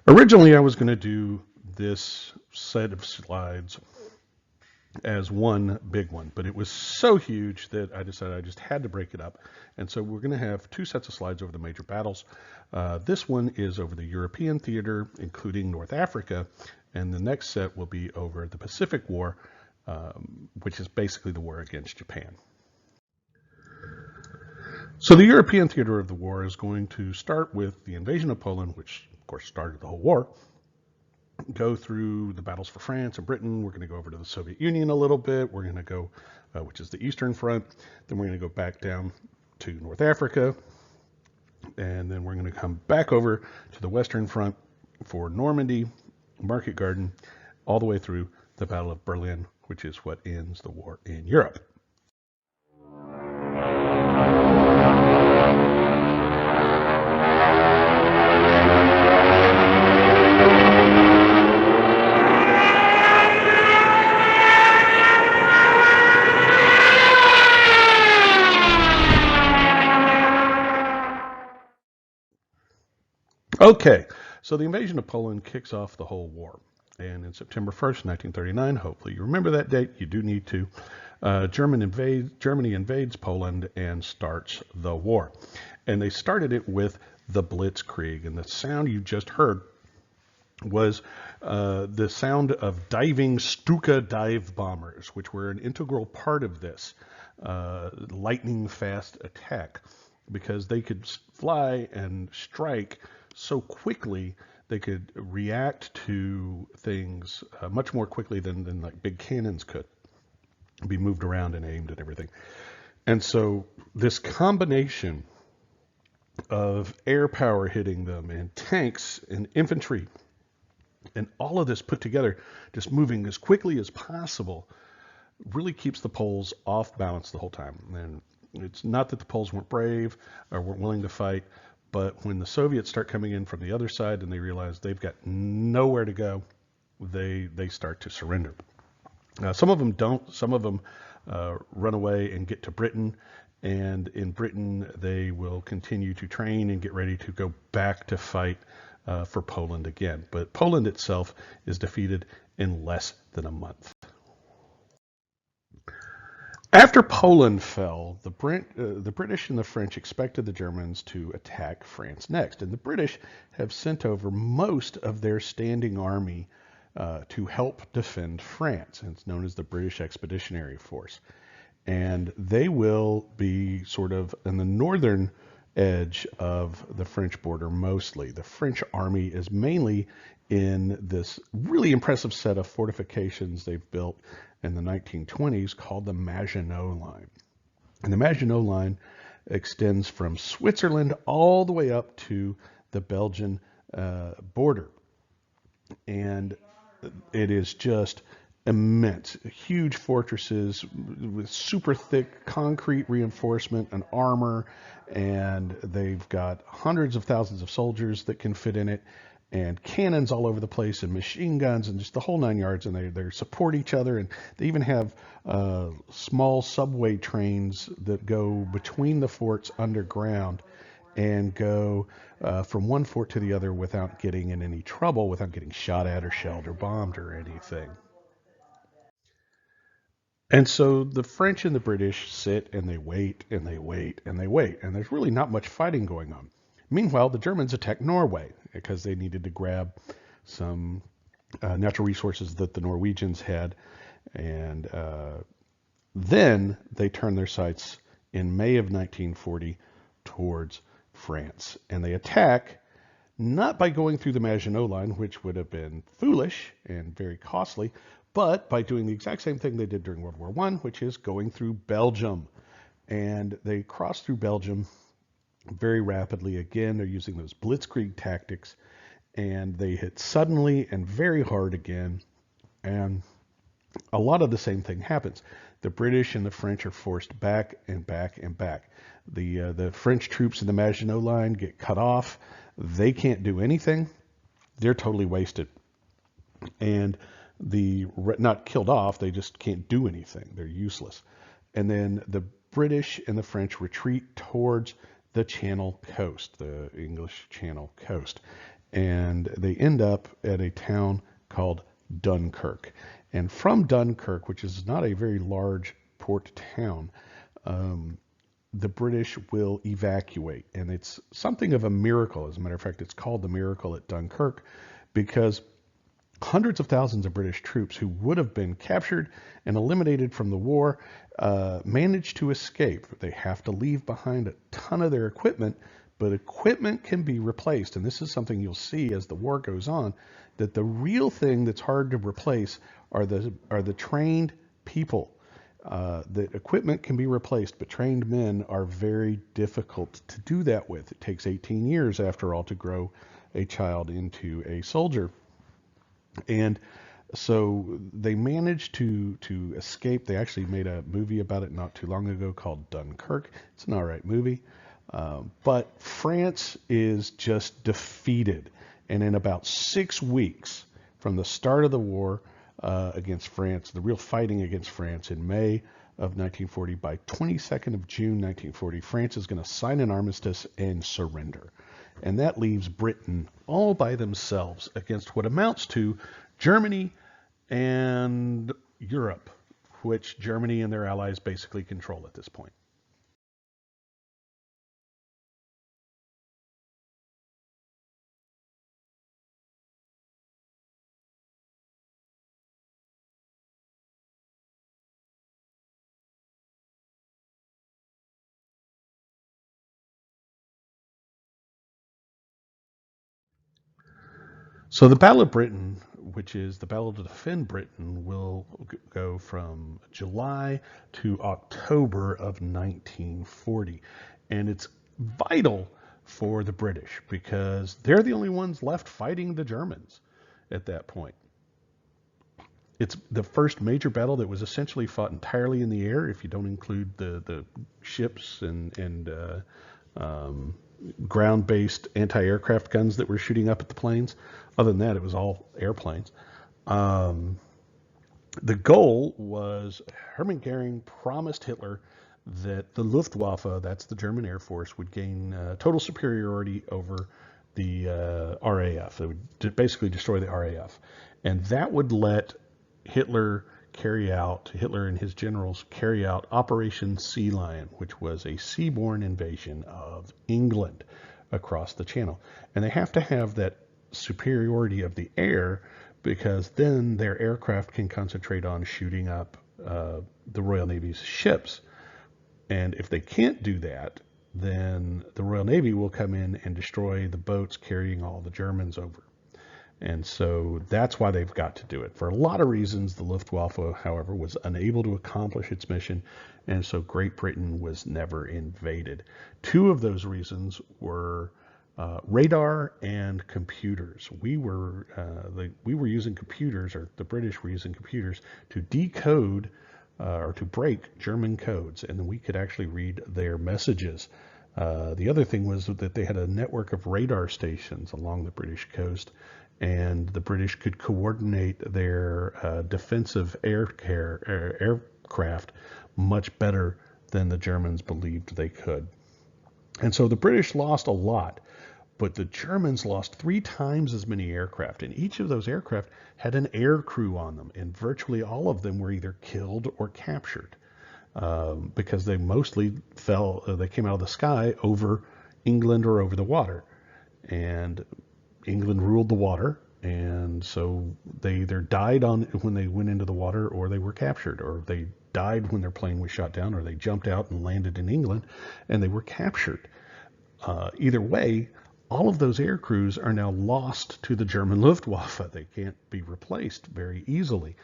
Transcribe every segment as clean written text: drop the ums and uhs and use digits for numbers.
Originally, I was going to do this set of slides as one big one, but it was so huge that I decided I just had to break it up. And so we're going to have two sets of slides over the major battles. This one is over the European theater, including North Africa, and the next set will be over the Pacific War, which is basically the war against Japan. So the European theater of the war is going to start with the invasion of Poland, which of course started the whole war, go through the battles for France and Britain. We're going to go over to the Soviet Union a little bit. We're going to go, which is the Eastern Front. Then we're going to go back down to North Africa. And then we're going to come back over to the Western Front for Normandy, Market Garden, all the way through the Battle of Berlin, which is what ends the war in Europe. Okay, so the invasion of Poland kicks off the whole war. And in September 1st, 1939, hopefully you remember that date, you do need to, Germany invades Poland and starts the war. And they started it with the Blitzkrieg. And the sound you just heard was the sound of diving Stuka dive bombers, which were an integral part of this lightning fast attack, because they could fly and strike so quickly. They could react to things much more quickly than like big cannons could, be moved around and aimed and everything. And so this combination of air power hitting them and tanks and infantry and all of this put together, just moving as quickly as possible, really keeps the Poles off balance the whole time. And it's not that the Poles weren't brave or weren't willing to fight, but when the Soviets start coming in from the other side and they realize they've got nowhere to go, they start to surrender. Some of them don't. Some of them run away and get to Britain. And in Britain, they will continue to train and get ready to go back to fight for Poland again. But Poland itself is defeated in less than a month. After Poland fell, the British and the French expected the Germans to attack France next, and the British have sent over most of their standing army to help defend France. And it's known as the British Expeditionary Force. And they will be sort of in the northern edge of the French border mostly. The French army is mainly in this really impressive set of fortifications they've built in the 1920s called the Maginot Line. And the Maginot Line extends from Switzerland all the way up to the Belgian border. And it is just immense, huge fortresses with super thick concrete reinforcement and armor, and they've got hundreds of thousands of soldiers that can fit in it, and cannons all over the place, and machine guns, and just the whole nine yards. And they support each other, and they even have small subway trains that go between the forts underground and go from one fort to the other without getting in any trouble, without getting shot at or shelled or bombed or anything. And so the French and the British sit and they wait and they wait and they wait, and there's really not much fighting going on. Meanwhile, the Germans attack Norway because they needed to grab some natural resources that the Norwegians had, and then they turn their sights in May of 1940 towards France, and they attack not by going through the Maginot Line, which would have been foolish and very costly, but by doing the exact same thing they did during World War I, which is going through Belgium. And they cross through Belgium very rapidly. Again, they're using those blitzkrieg tactics, and they hit suddenly and very hard again. And a lot of the same thing happens. The British and the French are forced back and back and back. The French troops in the Maginot Line get cut off. They can't do anything. They're totally wasted. And not killed off, they just can't do anything. They're useless. And then the British and the French retreat towards the Channel coast, the English Channel coast. and they end up at a town called Dunkirk. And from Dunkirk, which is not a very large port town, um, the British will evacuate. And it's something of a miracle. As a matter of fact, it's called the miracle at Dunkirk because hundreds of thousands of British troops who would have been captured and eliminated from the war managed to escape. They have to leave behind a ton of their equipment, but equipment can be replaced. And this is something you'll see as the war goes on, that the real thing that's hard to replace are the trained people. The equipment can be replaced, but trained men are very difficult to do that with. It takes 18 years, after all, to grow a child into a soldier. And so they managed to escape. They actually made a movie about it not too long ago called Dunkirk. It's an all right movie. But France is just defeated. And in about 6 weeks from the start of the war against France, the real fighting against France in May of 1940, by 22nd of June 1940, France is going to sign an armistice and surrender. And that leaves Britain all by themselves against what amounts to Germany and Europe, which Germany and their allies basically control at this point. So the Battle of Britain, which is the battle to defend Britain, will go from July to October of 1940. And it's vital for the British because they're the only ones left fighting the Germans at that point. It's the first major battle that was essentially fought entirely in the air, if you don't include the ships and um, ground-based anti-aircraft guns that were shooting up at the planes. Other than that, it was all airplanes. Um, the goal was Hermann Goering promised Hitler that the Luftwaffe, that's the German Air Force, would gain total superiority over the RAF. It would basically destroy the RAF. And that would let Hitler and his generals carry out Operation Sea Lion, which was a seaborne invasion of England across the Channel. And they have to have that superiority of the air because then their aircraft can concentrate on shooting up the Royal Navy's ships. And if they can't do that, then the Royal Navy will come in and destroy the boats carrying all the Germans over. And so that's why they've got to do it. For a lot of reasons, the Luftwaffe, however, was unable to accomplish its mission, and so Great Britain was never invaded. Two of those reasons were radar and computers. We were using computers, or the British were using computers, to decode or to break German codes, and then we could actually read their messages. The other thing was that they had a network of radar stations along the British coast, and the British could coordinate their defensive aircraft much better than the Germans believed they could. And so the British lost a lot, but the Germans lost 3 times as many aircraft, and each of those aircraft had an air crew on them, and virtually all of them were either killed or captured because they mostly they came out of the sky over England or over the water. And England ruled the water, and so they either died on when they went into the water, or they were captured, or they died when their plane was shot down, or they jumped out and landed in England, and they were captured. Either way, all of those air crews are now lost to the German Luftwaffe. They can't be replaced very easily.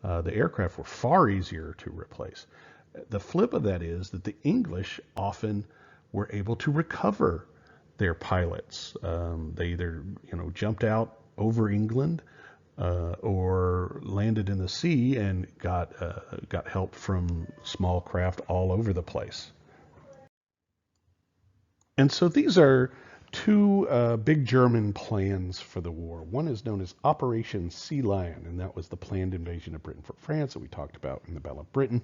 The aircraft were far easier to replace. The flip of that is that the English often were able to recover their pilots. They either jumped out over England or landed in the sea and got help from small craft all over the place. And so these are two big German plans for the war. One is known as Operation Sea Lion, and that was the planned invasion of Britain from France that we talked about in the Battle of Britain.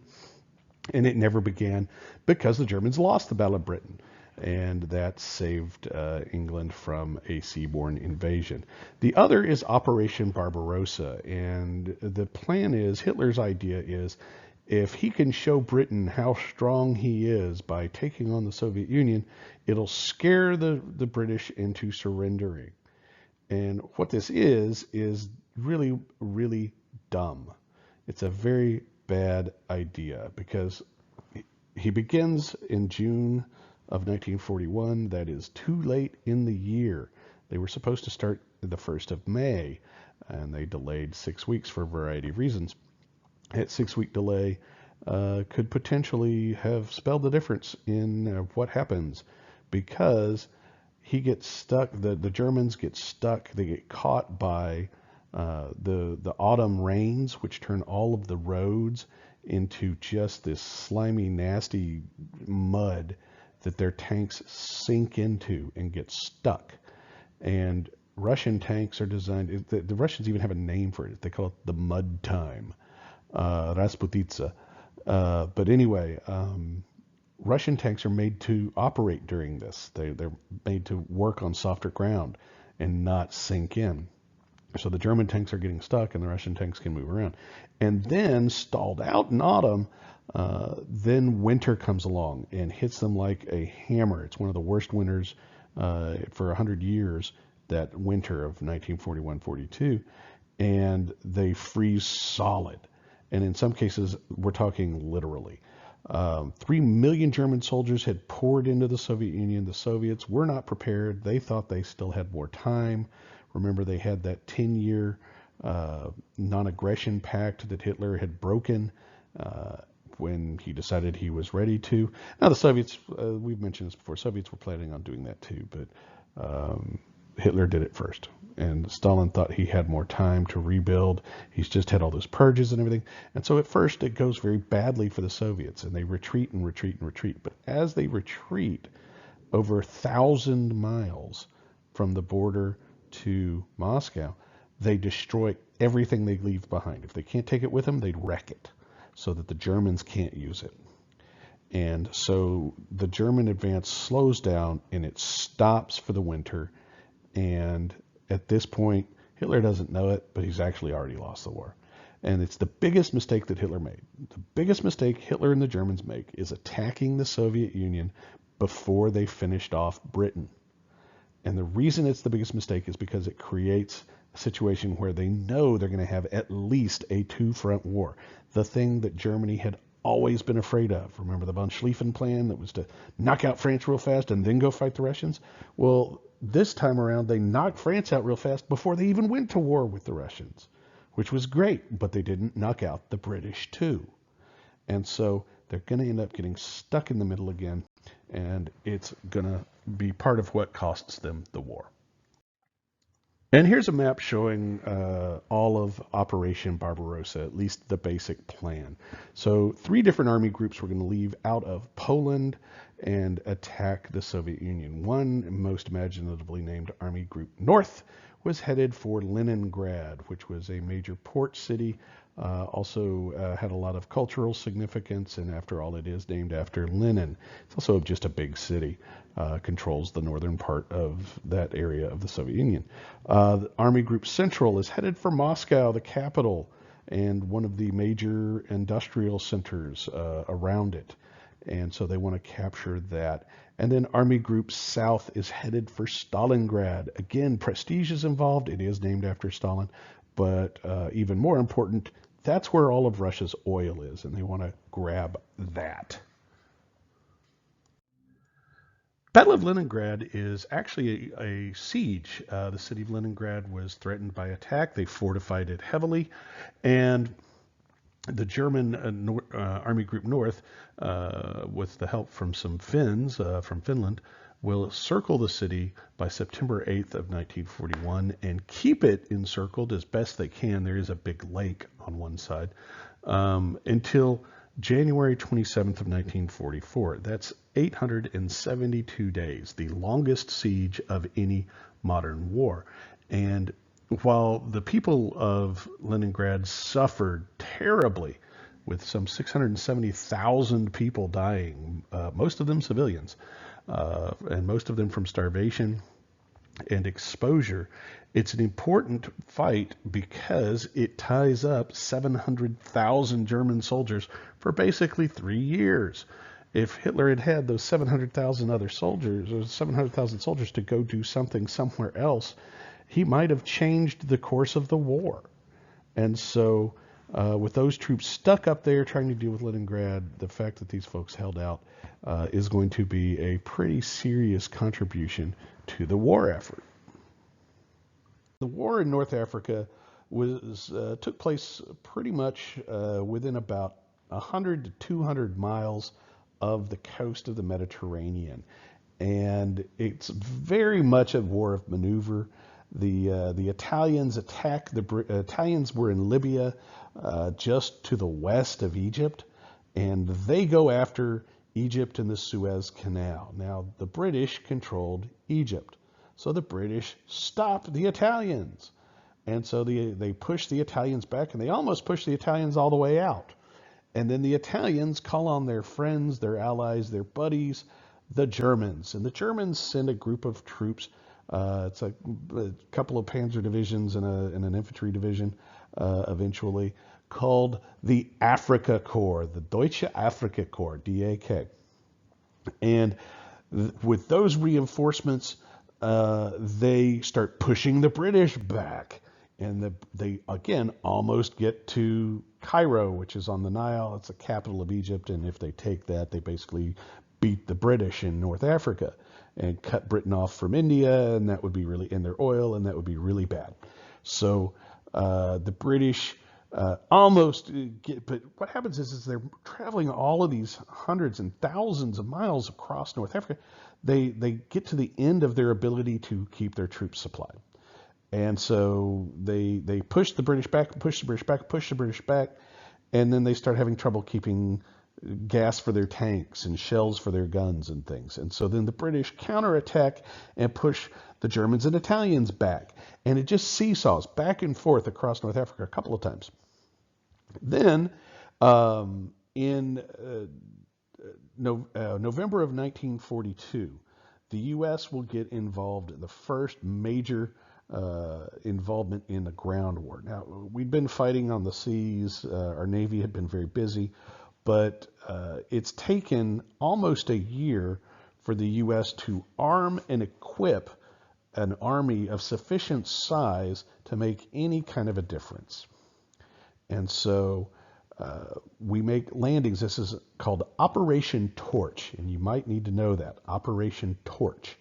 And it never began because the Germans lost the Battle of Britain. and that saved England from a seaborne invasion. The other is Operation Barbarossa, and the plan is, Hitler's idea is, if he can show Britain how strong he is by taking on the Soviet Union, it'll scare the British into surrendering. And what this is really, really dumb. It's a very bad idea because he begins in June of 1941. That is too late in the year. They were supposed to start the 1st of May, and they delayed 6 weeks for a variety of reasons. That 6 week delay could potentially have spelled the difference in what happens, because he gets stuck. The Germans get stuck. They get caught by the autumn rains, which turn all of the roads into just this slimy, nasty mud that their tanks sink into and get stuck. And Russian tanks are designed. The Russians even have a name for it. They call it the mud time, Rasputitsa. But anyway, Russian tanks are made to operate during this. They're made to work on softer ground and not sink in. So the German tanks are getting stuck, and the Russian tanks can move around. And then, stalled out in autumn, then winter comes along and hits them like a hammer. It's one of the worst winters for 100 years, that winter of 1941-42, and they freeze solid. And in some cases, we're talking literally. 3 million German soldiers had poured into the Soviet Union. The Soviets were not prepared. They thought they still had more time. Remember, they had that 10-year non-aggression pact that Hitler had broken when he decided he was ready to. Now, the Soviets, we've mentioned this before, Soviets were planning on doing that too, but Hitler did it first. And Stalin thought he had more time to rebuild. He's just had all those purges and everything. And so at first it goes very badly for the Soviets, and they retreat and retreat and retreat. But as they retreat over 1,000 miles from the border to Moscow, they destroy everything they leave behind. If they can't take it with them, they'd wreck it so that the Germans can't use it. And so the German advance slows down and it stops for the winter. And at this point, Hitler doesn't know it, but he's actually already lost the war. And it's the biggest mistake that Hitler made. The biggest mistake Hitler and the Germans make is attacking the Soviet Union before they finished off Britain. And the reason it's the biggest mistake is because it creates a situation where they know they're going to have at least a two-front war. The thing that Germany had always been afraid of. Remember the von Schlieffen plan that was to knock out France real fast and then go fight the Russians? Well, this time around, they knocked France out real fast before they even went to war with the Russians, which was great, but they didn't knock out the British too. And so they're going to end up getting stuck in the middle again, and it's going to be part of what costs them the war. And here's a map showing all of Operation Barbarossa, at least the basic plan. So 3 different army groups were going to leave out of Poland and attack the Soviet Union. One, most imaginatively named Army Group North, was headed for Leningrad, which was a major port city, also had a lot of cultural significance, and after all, it is named after Lenin. It's also just a big city, controls the northern part of that area of the Soviet Union. The Army Group Central is headed for Moscow, the capital, and one of the major industrial centers around it. And so they want to capture that. And then Army Group South is headed for Stalingrad. Again, prestige is involved. It is named after Stalin. But even more important, that's where all of Russia's oil is, and they want to grab that. Battle of Leningrad is actually a siege. The city of Leningrad was threatened by attack. They fortified it heavily, and the German Army Group North, with the help from some Finns from Finland, will circle the city by September 8th of 1941 and keep it encircled as best they can. There is a big lake on one side until January 27th of 1944. That's 872 days, the longest siege of any modern war. And while the people of Leningrad suffered terribly, with some 670,000 people dying, most of them civilians, and most of them from starvation and exposure. It's an important fight because it ties up 700,000 German soldiers for basically 3 years. If Hitler had had those 700,000 other soldiers, or 700,000 soldiers to go do something somewhere else, he might have changed the course of the war. And so, with those troops stuck up there trying to deal with Leningrad, the fact that these folks held out is going to be a pretty serious contribution to the war effort. The war in North Africa took place pretty much within about 100 to 200 miles of the coast of the Mediterranean, and it's very much a war of maneuver. The Italians attack. Italians were in Libya, just to the west of Egypt, and they go after Egypt and the Suez Canal. Now, the British controlled Egypt, so the British stopped the Italians, and so they pushed the Italians back, and they almost pushed the Italians all the way out. And then the Italians call on their friends, their allies, their buddies, the Germans. And the Germans send a group of troops. It's a couple of panzer divisions and an infantry division eventually, called the Afrika Korps, the Deutsche Afrika Korps, DAK. And with those reinforcements, they start pushing the British back. And they, again, almost get to Cairo, which is on the Nile. It's the capital of Egypt. And if they take that, they basically beat the British in North Africa and cut Britain off from India. And that would be really in their oil. And that would be really bad. So the British almost get, but what happens is they're traveling all of these hundreds and thousands of miles across North Africa. They get to the end of their ability to keep their troops supplied. And so they push the British back, push the British back, push the British back, and then they start having trouble keeping gas for their tanks and shells for their guns and things. And so then the British counterattack and push the Germans and Italians back. And it just seesaws back and forth across North Africa a couple of times. Then in November of 1942, the U.S. will get involved in the first major involvement in the ground war. Now, we'd been fighting on the seas. Our Navy had been very busy, but it's taken almost a year for the U.S. to arm and equip an army of sufficient size to make any kind of a difference. And so we make landings. This is called Operation Torch, and you might need to know that. Operation Torch.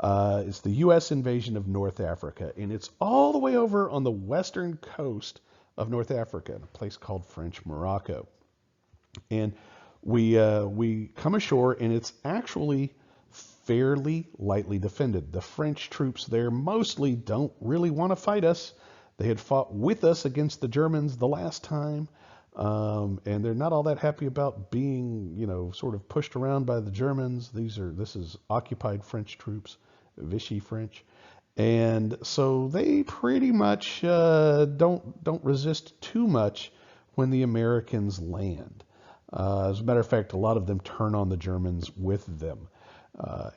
It's the U.S. invasion of North Africa, and it's all the way over on the western coast of North Africa, in a place called French Morocco. And we come ashore, and it's actually fairly lightly defended. The French troops there mostly don't really want to fight us. They had fought with us against the Germans the last time, and they're not all that happy about being, sort of pushed around by the Germans. This is occupied French troops, Vichy French, and so they pretty much don't resist too much when the Americans land. As a matter of fact, a lot of them turn on the Germans with them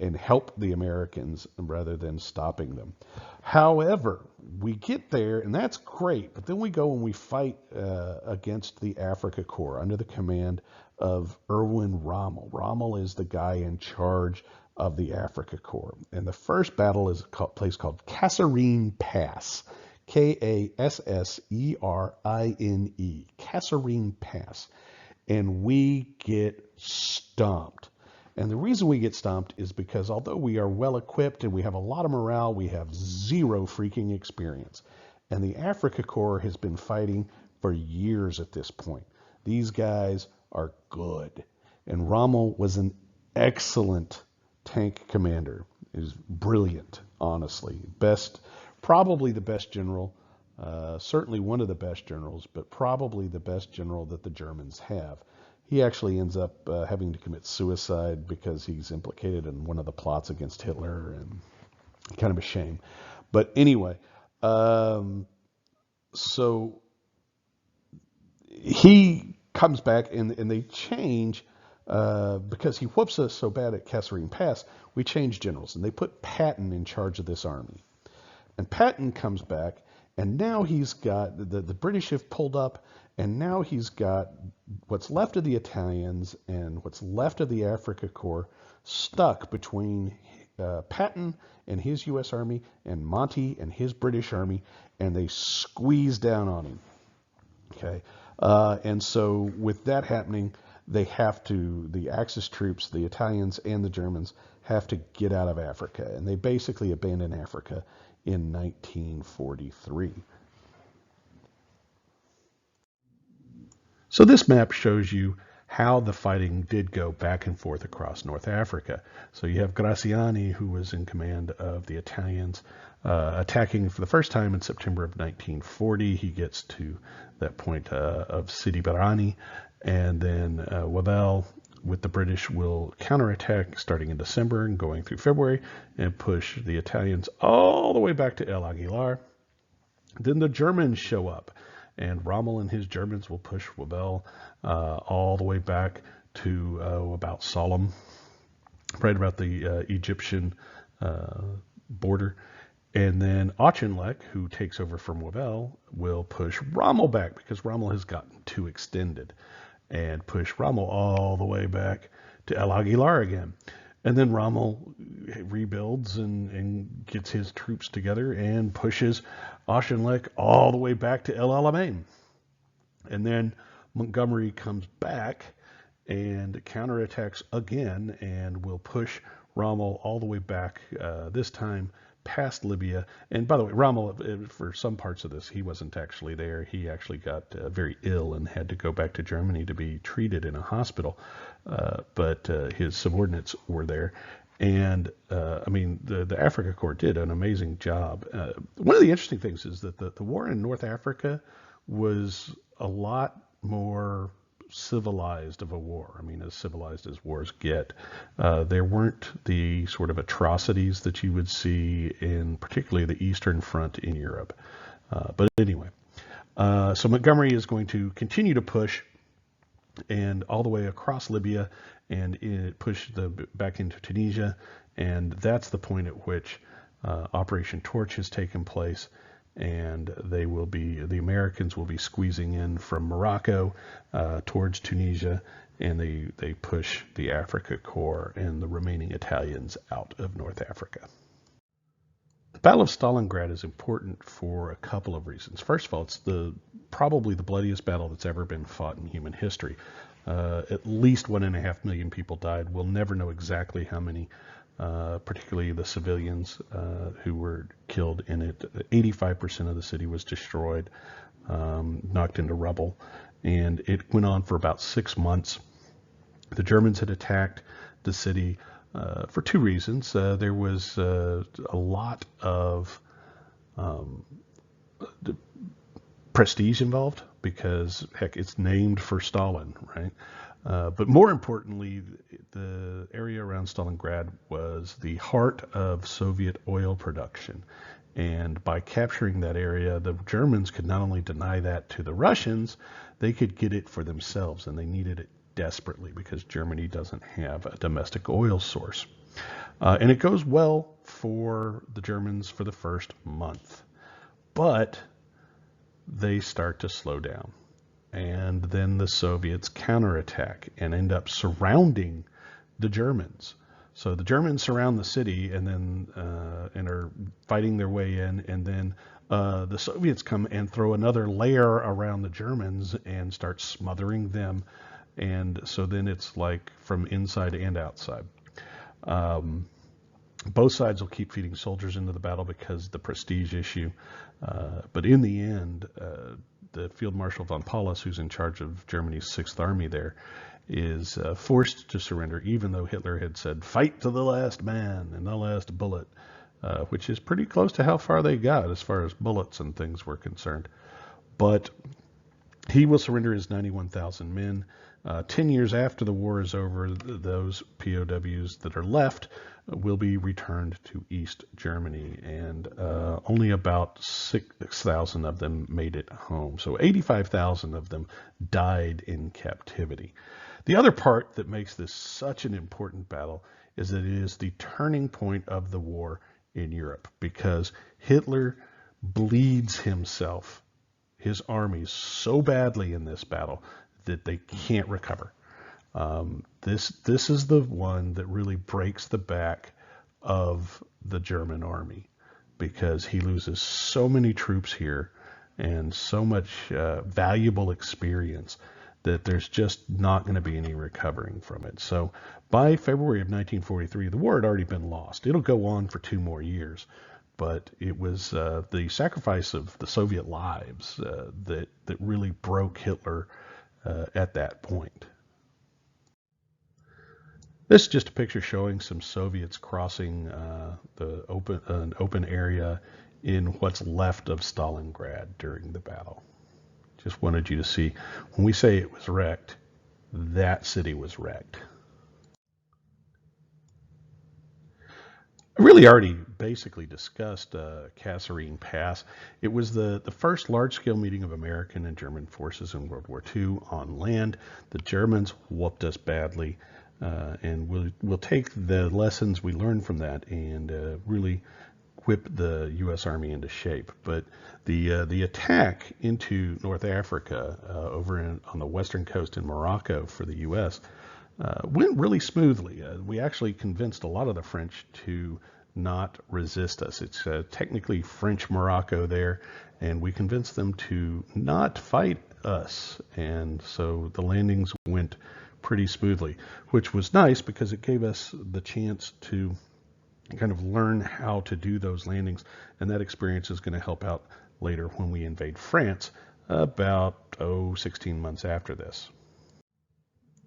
and help the Americans rather than stopping them. However, we get there, and that's great, but then we go and we fight against the Afrika Korps under the command of Erwin Rommel. Rommel is the guy in charge of the Afrika Korps. And the first battle is a place called Kasserine Pass. Kasserine, Kasserine Pass. And we get stomped. And the reason we get stomped is because although we are well equipped and we have a lot of morale, we have zero freaking experience. And the Afrika Korps has been fighting for years at this point. These guys are good. And Rommel was an excellent tank commander. He was brilliant, honestly. Probably the best general, certainly one of the best generals, but probably the best general that the Germans have. He actually ends up having to commit suicide because he's implicated in one of the plots against Hitler, and kind of a shame. But anyway, so he comes back and they change because he whoops us so bad at Kasserine Pass, we change generals, and they put Patton in charge of this army. And Patton comes back, and now he's got the British have pulled up, and now he's got what's left of the Italians and what's left of the Africa Corps stuck between Patton and his U.S. Army and Monty and his British Army, and they squeeze down on him. Okay, and so with that happening, they have to, the Axis troops, the Italians and the Germans, have to get out of Africa, and they basically abandon Africa in 1943. So this map shows you how the fighting did go back and forth across North Africa. So you have Graziani, who was in command of the Italians, attacking for the first time in September of 1940. He gets to that point of Sidi Barrani, and then Wavell with the British will counterattack starting in December and going through February and push the Italians all the way back to El Aguilar. Then the Germans show up, and Rommel and his Germans will push Wavell all the way back to about Sollum, right about the Egyptian border. And then Auchinleck, who takes over from Wavell, will push Rommel back because Rommel has gotten too extended, and push Rommel all the way back to El Aguilar again. And then Rommel rebuilds and gets his troops together and pushes Auchinleck all the way back to El Alamein. And then Montgomery comes back and counterattacks again and will push Rommel all the way back, this time past Libya. And by the way, Rommel, for some parts of this, he wasn't actually there. He actually got very ill and had to go back to Germany to be treated in a hospital. But his subordinates were there. And I mean, the Africa Corps did an amazing job. One of the interesting things is that the war in North Africa was a lot more civilized of a war. I mean, as civilized as wars get. There weren't the sort of atrocities that you would see in particularly the Eastern Front in Europe. But anyway, so Montgomery is going to continue to push and all the way across Libya and push back into Tunisia. And that's the point at which Operation Torch has taken place. And the Americans will be squeezing in from Morocco towards Tunisia, and they push the Africa Corps and the remaining Italians out of North Africa. The Battle of Stalingrad is important for a couple of reasons. First of all, it's probably the bloodiest battle that's ever been fought in human history. At least 1.5 million people died. We'll never know exactly how many. Particularly the civilians who were killed in it. 85% of the city was destroyed, knocked into rubble, and it went on for about 6 months. The Germans had attacked the city for two reasons. There was a lot of prestige involved because, heck, it's named for Stalin, right? But more importantly, the area around Stalingrad was the heart of Soviet oil production. And by capturing that area, the Germans could not only deny that to the Russians, they could get it for themselves, and they needed it desperately because Germany doesn't have a domestic oil source. And it goes well for the Germans for the first month. But they start to slow down. And then the Soviets counterattack and end up surrounding the Germans. So the Germans surround the city and then and are fighting their way in, and then the Soviets come and throw another layer around the Germans and start smothering them. And so then it's like from inside and outside. Both sides will keep feeding soldiers into the battle because the prestige issue. But in the end, the Field Marshal von Paulus, who's in charge of Germany's 6th Army there, is forced to surrender, even though Hitler had said, fight to the last man and the last bullet, which is pretty close to how far they got as far as bullets and things were concerned. But he will surrender his 91,000 men. 10 years after the war is over, those POWs that are left will be returned to East Germany, and only about 6,000 of them made it home. So 85,000 of them died in captivity. The other part that makes this such an important battle is that it is the turning point of the war in Europe because Hitler bleeds himself, his armies, so badly in this battle that they can't recover. This is the one that really breaks the back of the German army because he loses so many troops here and so much valuable experience that there's just not going to be any recovering from it. So by February of 1943, the war had already been lost. It'll go on for 2 more years, but it was the sacrifice of the Soviet lives that really broke Hitler at that point. This is just a picture showing some Soviets crossing an open area in what's left of Stalingrad during the battle. Just wanted you to see, when we say it was wrecked, that city was wrecked. I really already basically discussed Kasserine Pass. It was the first large-scale meeting of American and German forces in World War II on land. The Germans whooped us badly, and we'll take the lessons we learned from that and really whip the U.S. Army into shape. But the attack into North Africa on the western coast in Morocco for the U.S. Went really smoothly. We actually convinced a lot of the French to not resist us. It's technically French Morocco there, and we convinced them to not fight us. And so the landings went pretty smoothly, which was nice because it gave us the chance to kind of learn how to do those landings, and that experience is going to help out later when we invade France about 16 months after this.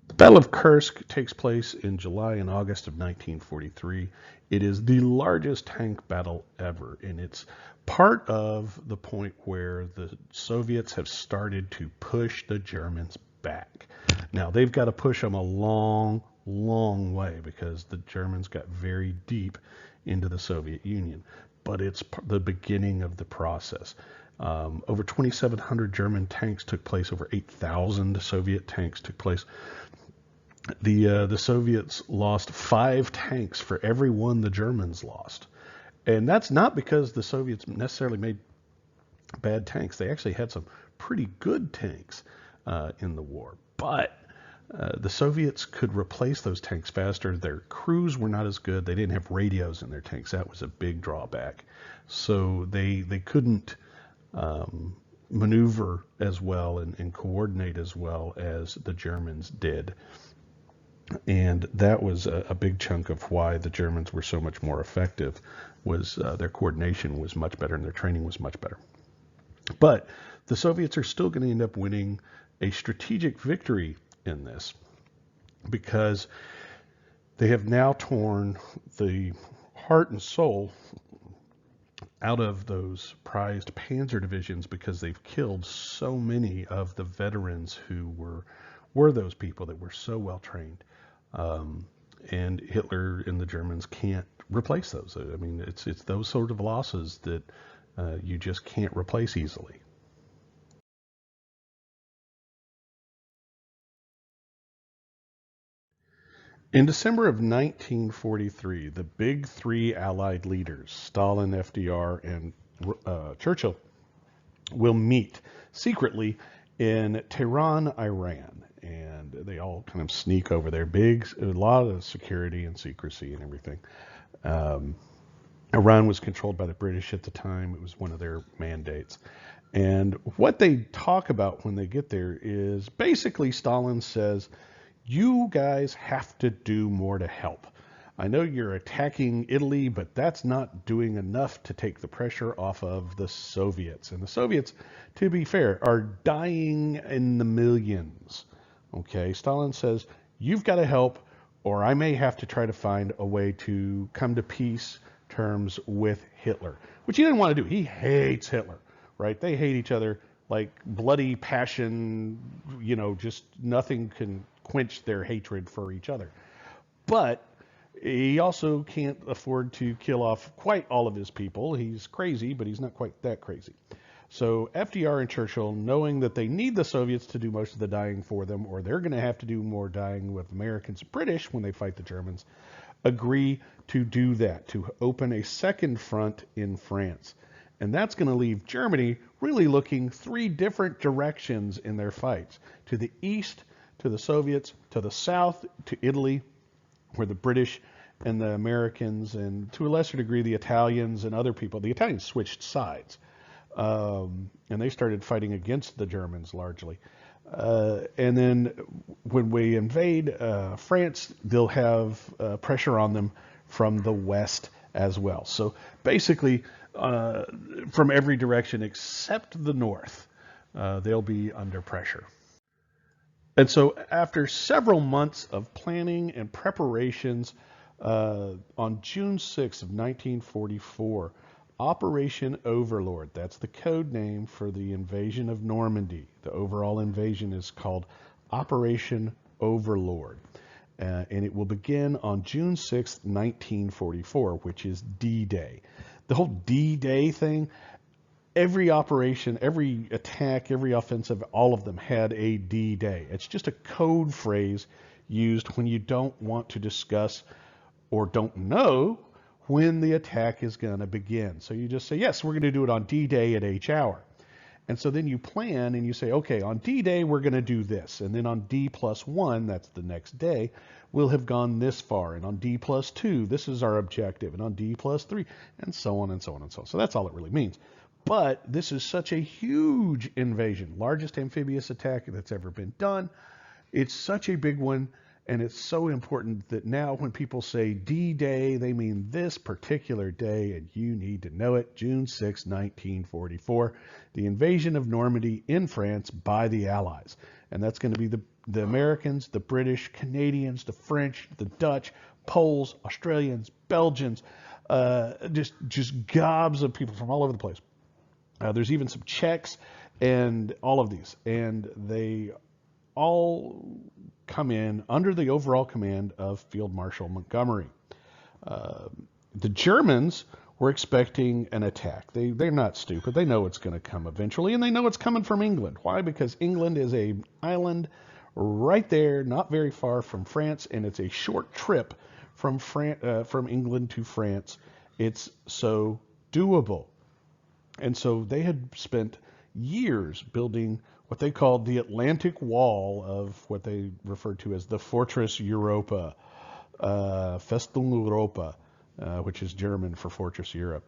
The Battle of Kursk takes place in July and August of 1943. It is the largest tank battle ever, and it's part of the point where the Soviets have started to push the Germans back. Now, they've got to push them a long, long way because the Germans got very deep into the Soviet Union, but it's the beginning of the process. Over 2,700 German tanks took place, over 8,000 Soviet tanks took place. The Soviets lost 5 tanks for every one the Germans lost. And that's not because the Soviets necessarily made bad tanks. They actually had some pretty good tanks in the war. But the Soviets could replace those tanks faster. Their crews were not as good. They didn't have radios in their tanks. That was a big drawback. So they couldn't maneuver as well and coordinate as well as the Germans did. And that was a big chunk of why the Germans were so much more effective, was their coordination was much better and their training was much better. But the Soviets are still going to end up winning a strategic victory in this because they have now torn the heart and soul out of those prized panzer divisions because they've killed so many of the veterans who were those people that were so well trained. And Hitler and the Germans can't replace those. I mean, it's those sort of losses that you just can't replace easily. In December of 1943, the big 3 Allied leaders, Stalin, FDR, and Churchill, will meet secretly in Tehran, Iran. And they all kind of sneak over there. A lot of security and secrecy and everything. Iran was controlled by the British at the time. It was one of their mandates. And what they talk about when they get there is basically Stalin says, you guys have to do more to help. I know you're attacking Italy, but that's not doing enough to take the pressure off of the Soviets. And the Soviets, to be fair, are dying in the millions. Okay, Stalin says, you've got to help, or I may have to try to find a way to come to peace terms with Hitler, which he didn't want to do. He hates Hitler, right? They hate each other like bloody passion, just nothing can quench their hatred for each other. But he also can't afford to kill off quite all of his people. He's crazy, but he's not quite that crazy. So FDR and Churchill, knowing that they need the Soviets to do most of the dying for them, or they're going to have to do more dying with Americans and British when they fight the Germans, agree to do that, to open a second front in France. And that's going to leave Germany really looking three different directions in their fights. To the east, to the Soviets, to the south, to Italy, where the British and the Americans, and to a lesser degree the Italians and other people, the Italians switched sides. And they started fighting against the Germans largely. And then when we invade France, they'll have pressure on them from the west as well. So basically, from every direction except the north, they'll be under pressure. And so after several months of planning and preparations, on June 6th of 1944, Operation Overlord, that's the code name for the invasion of Normandy. The overall invasion is called Operation Overlord. And it will begin on June 6th, 1944, which is D-Day. The whole D-Day thing, every operation, every attack, every offensive, all of them had a D-Day. It's just a code phrase used when you don't want to discuss or don't know when the attack is going to begin. So you just say, yes, we're going to do it on D-Day at H hour. And so then you plan and you say, okay, on D-Day, we're going to do this. And then on D+1, that's the next day, we'll have gone this far. And on D+2, this is our objective. And on D+3, and so on and so on and so on. So that's all it really means. But this is such a huge invasion, largest amphibious attack that's ever been done. It's such a big one. And it's so important that now when people say D-Day, they mean this particular day, and you need to know it. June 6, 1944, the invasion of Normandy in France by the Allies. And that's going to be the Americans, the British, Canadians, the French, the Dutch, Poles, Australians, Belgians, just gobs of people from all over the place. There's even some Czechs and all of these. And they all come in under the overall command of Field Marshal Montgomery. The Germans were expecting an attack. They're not stupid. They know it's going to come eventually, and they know it's coming from England. Why? Because England is an island right there, not very far from France, and it's a short trip from England to France. It's so doable. And so they had spent years building what they called the Atlantic Wall of what they referred to as the Fortress Europa, Festung Europa, which is German for Fortress Europe.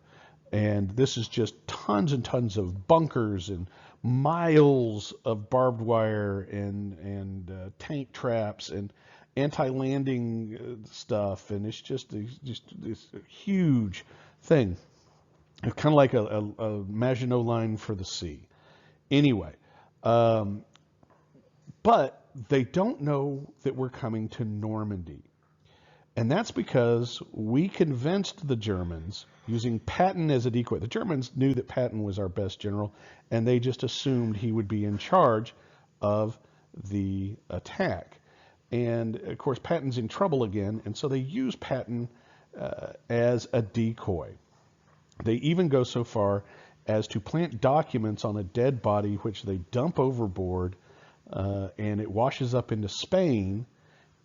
And this is just tons and tons of bunkers and miles of barbed wire and tank traps and anti-landing stuff. And it's just this huge thing. It's kind of like a Maginot Line for the sea. Anyway, but they don't know that we're coming to Normandy. And that's because we convinced the Germans, using Patton as a decoy. The Germans knew that Patton was our best general, and they just assumed he would be in charge of the attack. And, of course, Patton's in trouble again, and so they use Patton as a decoy. They even go so far as to plant documents on a dead body, which they dump overboard, and it washes up into Spain,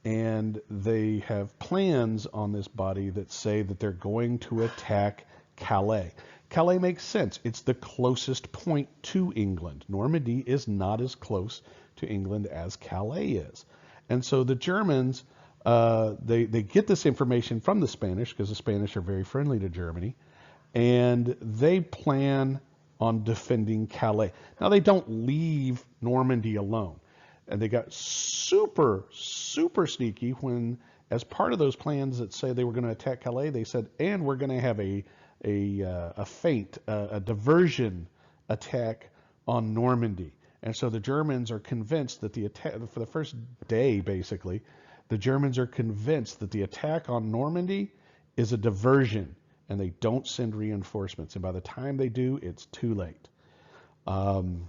and they have plans on this body that say that they're going to attack Calais. Calais makes sense. It's the closest point to England. Normandy is not as close to England as Calais is. And so the Germans, they get this information from the Spanish, because the Spanish are very friendly to Germany, and they plan on defending Calais. Now, they don't leave Normandy alone. And they got super, super sneaky when, as part of those plans that say they were going to attack Calais, they said, and we're going to have a feint, a diversion attack on Normandy. And so the Germans are convinced that the attack, for the first day, basically, the Germans are convinced that the attack on Normandy is a diversion, and they don't send reinforcements. And by the time they do, it's too late. And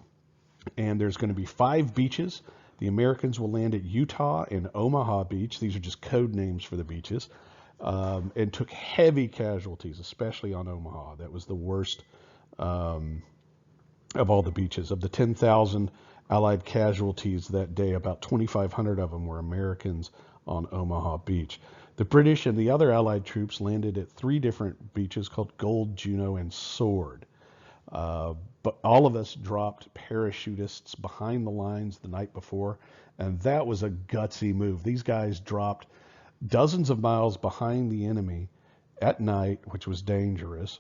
there's going to be 5 beaches. The Americans will land at Utah and Omaha Beach. These are just code names for the beaches. And took heavy casualties, especially on Omaha. That was the worst of all the beaches. Of the 10,000 Allied casualties that day, about 2,500 of them were Americans on Omaha Beach. The British and the other Allied troops landed at three different beaches called Gold, Juno, and Sword. Uh, but all of us dropped parachutists behind the lines the night before, and that was a gutsy move. These guys dropped dozens of miles behind the enemy at night, which was dangerous.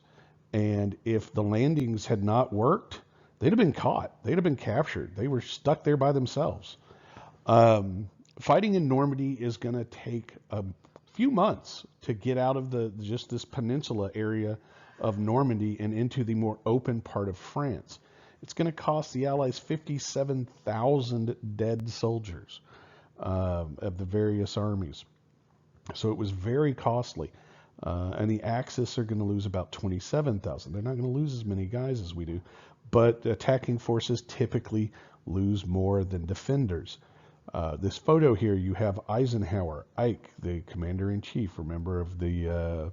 And if the landings had not worked, they'd have been caught. They'd have been captured. They were stuck there by themselves. Um, Fighting in Normandy is going to take a few months to get out of the just this peninsula area of Normandy and into the more open part of France. It's going to cost the Allies 57,000 dead soldiers of the various armies. So it was very costly. And the Axis are going to lose about 27,000. They're not going to lose as many guys as we do, but attacking forces typically lose more than defenders. This photo here, you have Eisenhower, Ike, the commander-in-chief, a member of the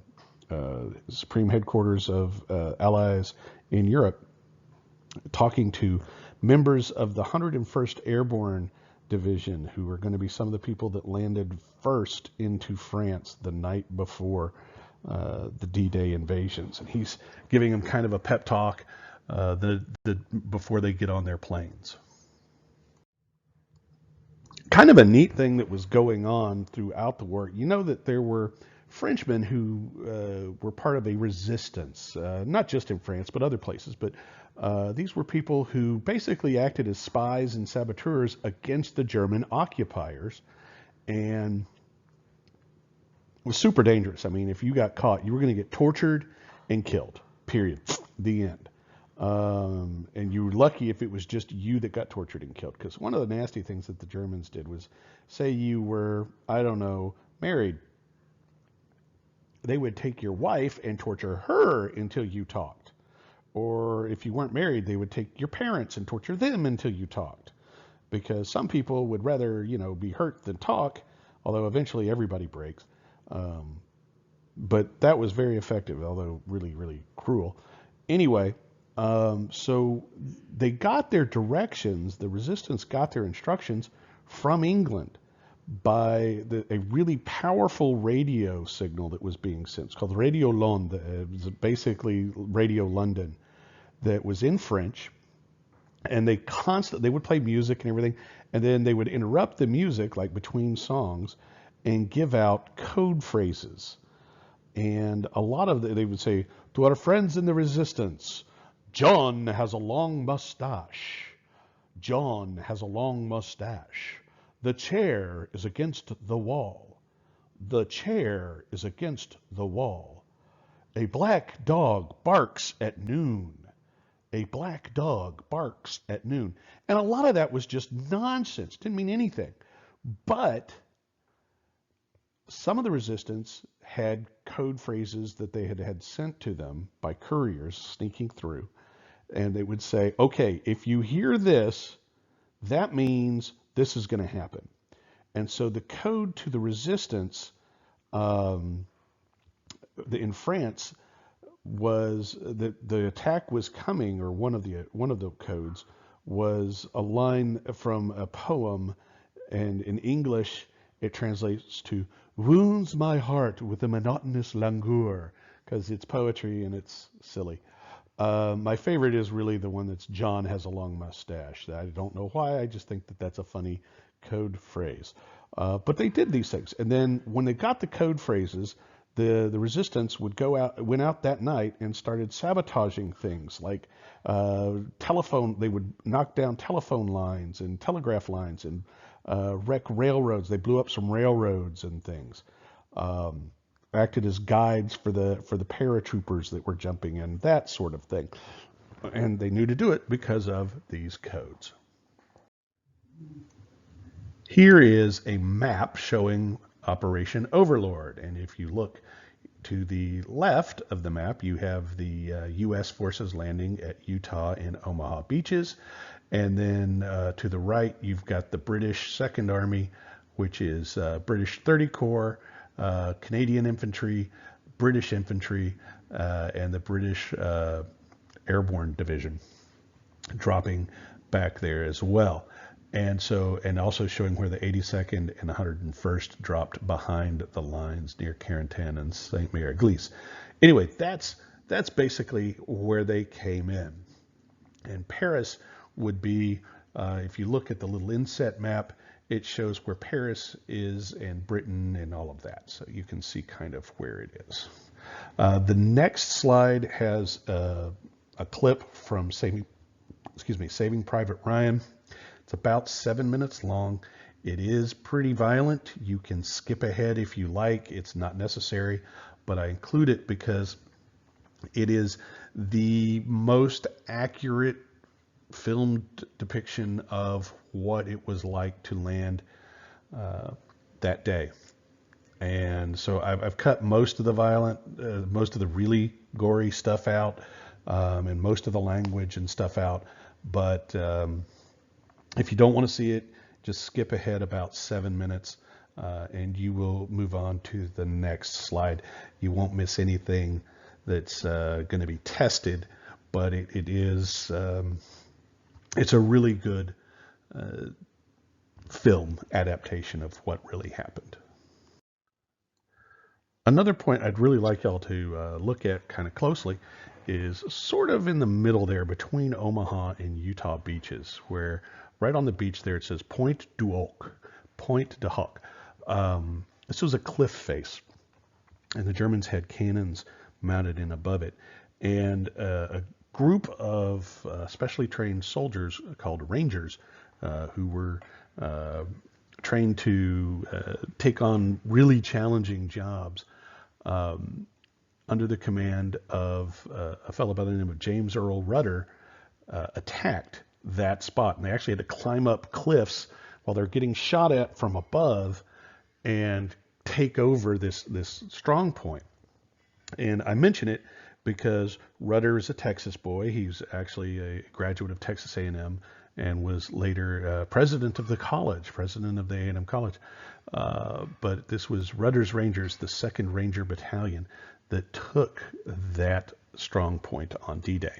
Supreme Headquarters of Allies in Europe, talking to members of the 101st Airborne Division, who are going to be some of the people that landed first into France the night before the D-Day invasions. And he's giving them kind of a pep talk before they get on their planes. Kind of a neat thing that was going on throughout the war. You know that there were Frenchmen who were part of a resistance, not just in France, but other places. But these were people who basically acted as spies and saboteurs against the German occupiers, and was super dangerous. I mean, if you got caught, you were going to get tortured and killed. Period. The end. And you were lucky if it was just you that got tortured and killed. Because one of the nasty things that the Germans did was, say you were, I don't know, married. They would take your wife and torture her until you talked. Or if you weren't married, they would take your parents and torture them until you talked. Because some people would rather, be hurt than talk, although eventually everybody breaks. Um, but that was very effective, although really, really cruel. Anyway, so they got their directions, the resistance got their instructions from England by a really powerful radio signal that was being sent. It's called Radio Londres. It was basically Radio London that was in French. And they would play music and everything, and then they would interrupt the music, like between songs, and give out code phrases. And a lot of they would say, to our friends in the resistance, John has a long mustache. John has a long mustache. The chair is against the wall. The chair is against the wall. A black dog barks at noon. A black dog barks at noon. And a lot of that was just nonsense. Didn't mean anything. But some of the resistance had code phrases that they had sent to them by couriers sneaking through. And they would say, okay, if you hear this, that means this is going to happen. And so the code to the resistance in France was that the attack was coming, or one of the codes was a line from a poem, and in English it translates to "wounds my heart with a monotonous languor," because it's poetry and it's silly. My favorite is really the one that's John has a long mustache. I don't know why. I just think that that's a funny code phrase. But they did these things, and then when they got the code phrases, the resistance went out that night and started sabotaging things like telephone. They would knock down telephone lines and telegraph lines and wreck railroads. They blew up some railroads and things. Acted as guides for the paratroopers that were jumping in, that sort of thing. And they knew to do it because of these codes. Here is a map showing Operation Overlord. And if you look to the left of the map, you have the U.S. forces landing at Utah and Omaha beaches. And then to the right, you've got the British Second Army, which is British 30 Corps, Canadian Infantry, British Infantry, and the British Airborne Division. dropping back there as well. And so, and also showing where the 82nd and 101st dropped behind the lines near Carentan and St. Mary Église. Anyway, that's basically where they came in. And Paris would be, if you look at the little inset map, it shows where Paris is and Britain and all of that. So you can see kind of where it is. The next slide has a clip from Saving Private Ryan. It's about 7 minutes long. It is pretty violent. You can skip ahead if you like. It's not necessary, but I include it because it is the most accurate filmed depiction of what it was like to land that day. And so I've cut most of the violent, most of the really gory stuff out, and most of the language and stuff out. But if you don't want to see it, just skip ahead about 7 minutes, and you will move on to the next slide. You won't miss anything that's going to be tested, but it is it's a really good film adaptation of what really happened. Another point I'd really like y'all to look at kind of closely is sort of in the middle there between Omaha and Utah beaches, where right on the beach there it says Point du Hoc, Point du Hoc. This was a cliff face, and the Germans had cannons mounted in above it. And a group of specially trained soldiers called Rangers, who were trained to take on really challenging jobs, under the command of a fellow by the name of James Earl Rudder, attacked that spot. And they actually had to climb up cliffs while they're getting shot at from above and take over this strong point. And I mention it because Rudder is a Texas boy. He's actually a graduate of Texas A&M and was later president of the college, president of the A&M College. But this was Rudder's Rangers, the 2nd Ranger Battalion, that took that strong point on D-Day.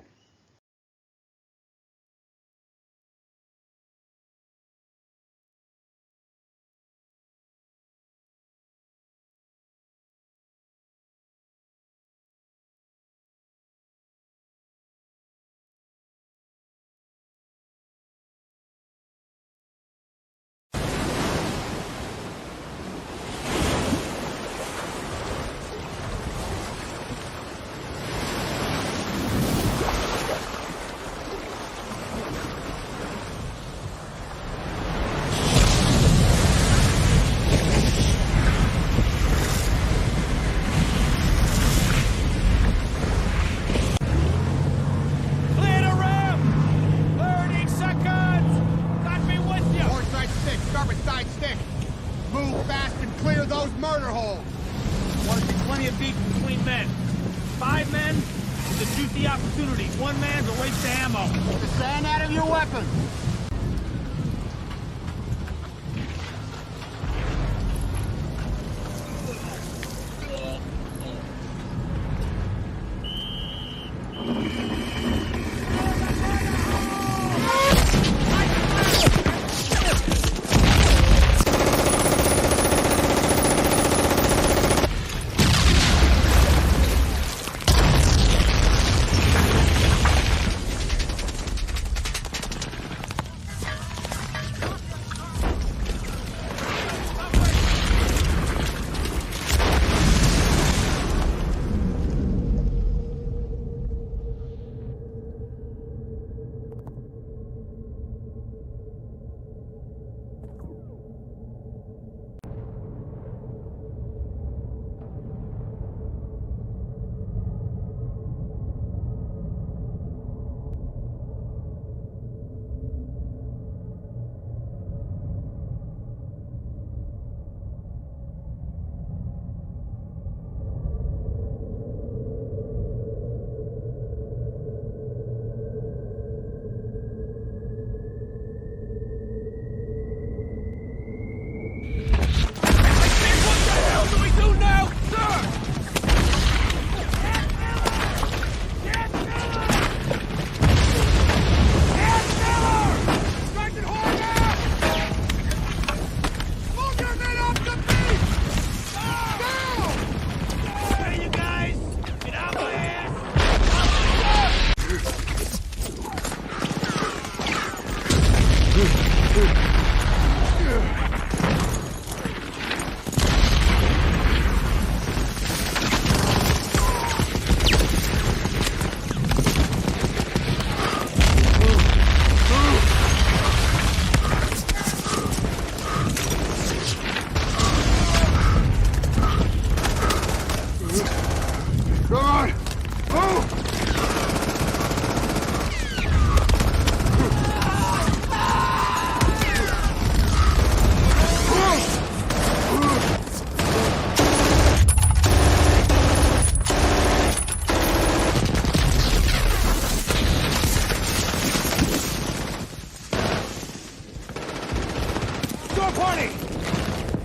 Party!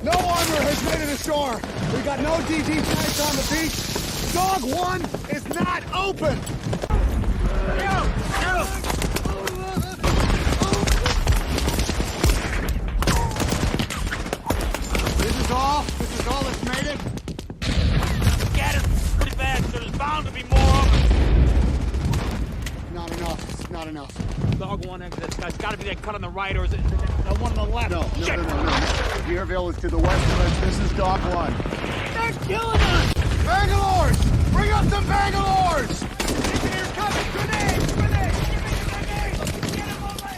No armor has made it ashore. We got no DG tanks on the beach. Dog 1 is not open. This is all that's made it. Scattered pretty bad, so there's bound to be more of them. Not enough. It's not enough. Dog 1 exit. It's got to be that cut on the right, or is it the one on the left? No. Deerville is to the west of us. This is Dog 1. They're killing us! Bangalores! Bring up some Bangalores! Engineer coming! Grenade! Grenade! Give me the grenade! Get him over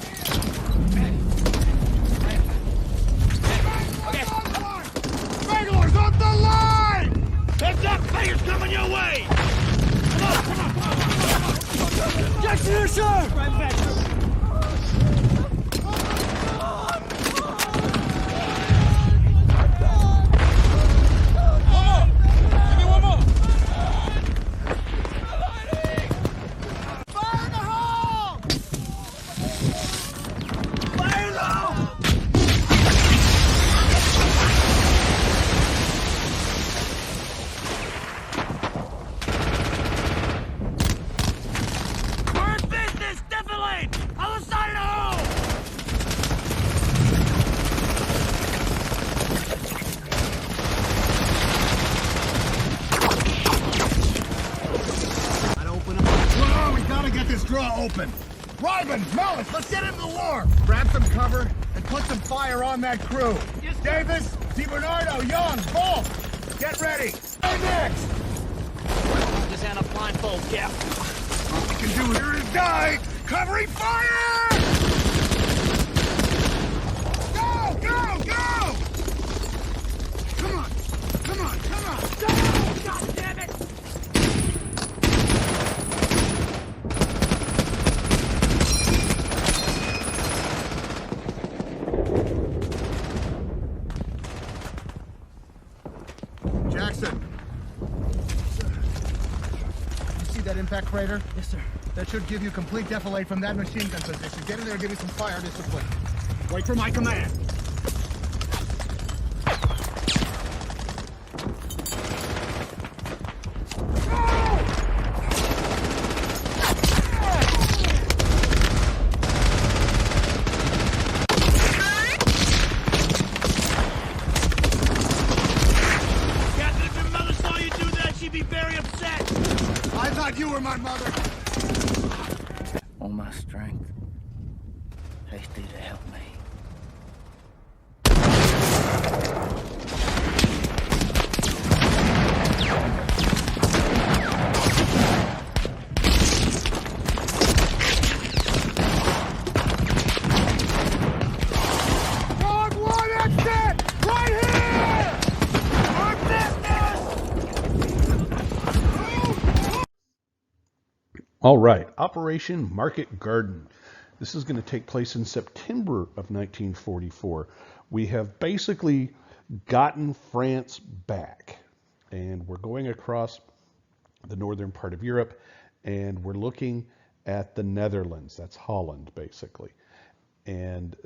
here! Bangalore's off the line! Heads up! Players coming your way! Come on! Jackson, here, sir! Right back. Open. Ryman, Mellis, let's get into the wharf. Grab some cover and put some fire on that crew. Yes, Davis, DiBernardo, Young, Bolt, get ready. Hey, next. Just hand a blindfold, Cap. All we can do here is die. Covering fire! Go, go, go! Come on, come on, come on. Go! God damn it! Impact crater? Yes, sir. That should give you complete defilade from that machine gun position. Get in there and give me some fire discipline. Wait for my command. Captain, if your mother saw you do that, she'd be very upset. I thought you were my mother. All my strength, hasty to help me. Dog 1 exit! Right here! Our business! All right, Operation Market Garden. This is going to take place in September of 1944. We have basically gotten France back, and we're going across the northern part of Europe, and we're looking at the Netherlands. That's Holland, basically, and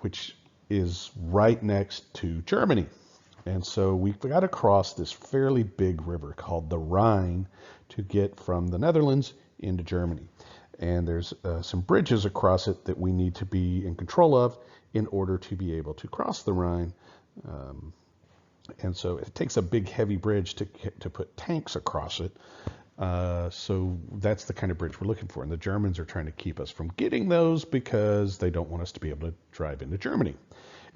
which is right next to Germany. And so we've got to cross this fairly big river called the Rhine to get from the Netherlands into Germany. And there's some bridges across it that we need to be in control of in order to be able to cross the Rhine. And so it takes a big heavy bridge to put tanks across it. So that's the kind of bridge we're looking for. And the Germans are trying to keep us from getting those because they don't want us to be able to drive into Germany.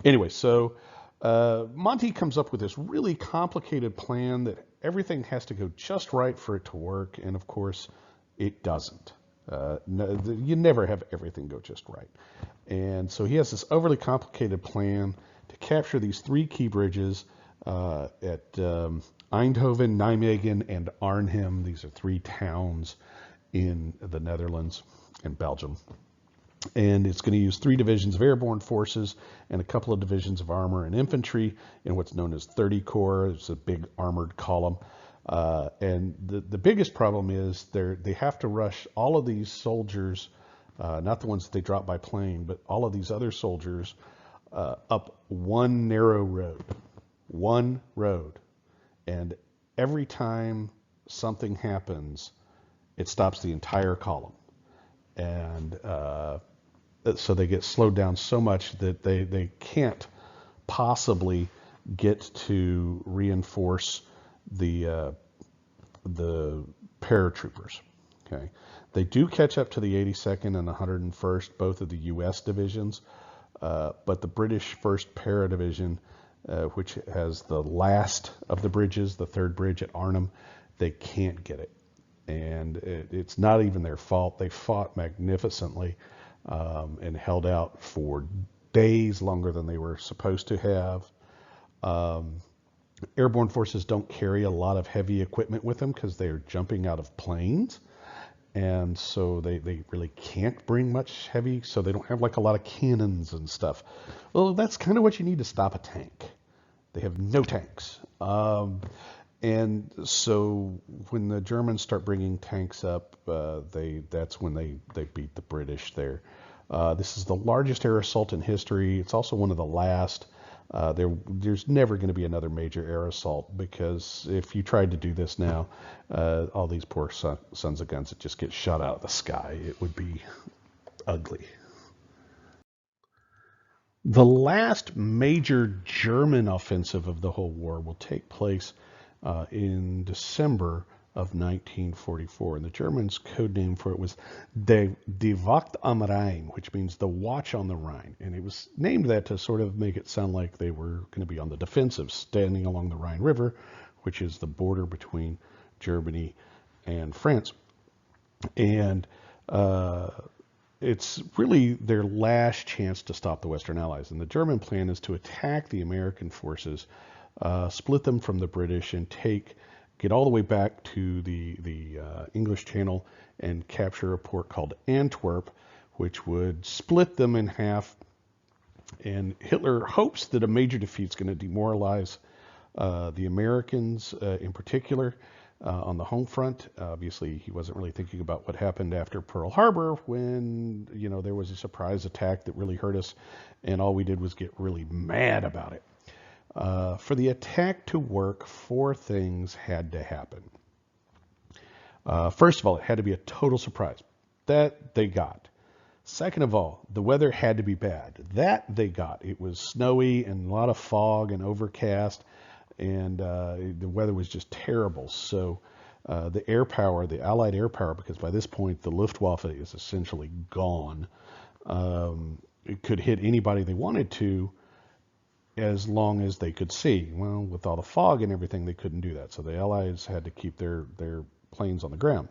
Anyway, so Monty comes up with this really complicated plan that everything has to go just right for it to work. And of course, it doesn't. No, you never have everything go just right. And so he has this overly complicated plan to capture these three key bridges at Eindhoven, Nijmegen, and Arnhem. These are three towns in the Netherlands and Belgium. And it's going to use 3 divisions of airborne forces and a couple of divisions of armor and infantry in what's known as 30 Corps. It's a big armored column. And the biggest problem is they have to rush all of these soldiers, not the ones that they drop by plane, but all of these other soldiers up one narrow road, one road, and every time something happens, it stops the entire column, and so they get slowed down so much that they can't possibly get to reinforce the paratroopers. Okay, they do catch up to the 82nd and 101st, both of the U.S. divisions, but the British 1st Para Division, which has the last of the bridges, the third bridge at Arnhem, they can't get it. And it's not even their fault. They fought magnificently and held out for days longer than they were supposed to have. Airborne forces don't carry a lot of heavy equipment with them because they're jumping out of planes. And so they really can't bring much heavy, so they don't have like a lot of cannons and stuff. Well, that's kind of what you need to stop a tank. They have no tanks. And so when the Germans start bringing tanks up, that's when they beat the British there. This is the largest air assault in history. It's also one of the last. There's never going to be another major air assault, because if you tried to do this now, all these poor sons of guns that just get shot out of the sky, it would be ugly. The last major German offensive of the whole war will take place in December of 1944, and the Germans' code name for it was Die Wacht am Rhein, which means the watch on the Rhine, and it was named that to sort of make it sound like they were going to be on the defensive, standing along the Rhine River, which is the border between Germany and France. And it's really their last chance to stop the Western Allies, and the German plan is to attack the American forces, split them from the British, and get all the way back to the English Channel and capture a port called Antwerp, which would split them in half. And Hitler hopes that a major defeat is going to demoralize the Americans in particular on the home front. Obviously, he wasn't really thinking about what happened after Pearl Harbor, when there was a surprise attack that really hurt us, and all we did was get really mad about it. For the attack to work, 4 things had to happen. First of all, it had to be a total surprise. That they got. Second of all, the weather had to be bad. That they got. It was snowy and a lot of fog and overcast, and the weather was just terrible. So the air power, the Allied air power, because by this point the Luftwaffe is essentially gone, it could hit anybody they wanted to, as long as they could see. Well, with all the fog and everything, they couldn't do that. So the Allies had to keep their planes on the ground.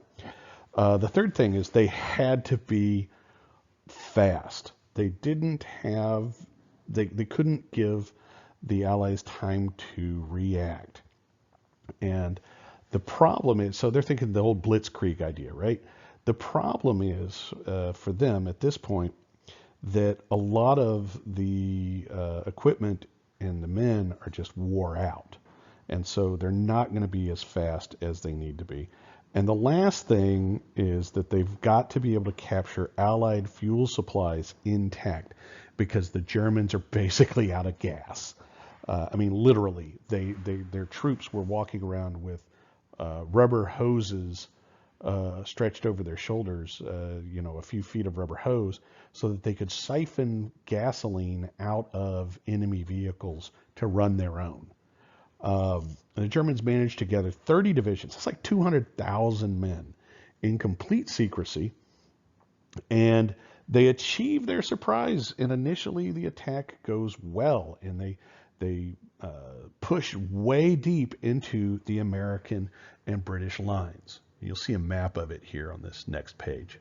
The third thing is they had to be fast. They couldn't give the Allies time to react. And the problem is, so they're thinking the old blitzkrieg idea, right? The problem is, for them at this point, that a lot of the equipment and the men are just wore out. And so they're not going to be as fast as they need to be. And the last thing is that they've got to be able to capture Allied fuel supplies intact, because the Germans are basically out of gas. I mean, literally, their troops were walking around with rubber hoses stretched over their shoulders, a few feet of rubber hose, so that they could siphon gasoline out of enemy vehicles to run their own. The Germans managed to gather 30 divisions. That's like 200,000 men in complete secrecy, and they achieve their surprise. And initially, the attack goes well, and they push way deep into the American and British lines. You'll see a map of it here on this next page.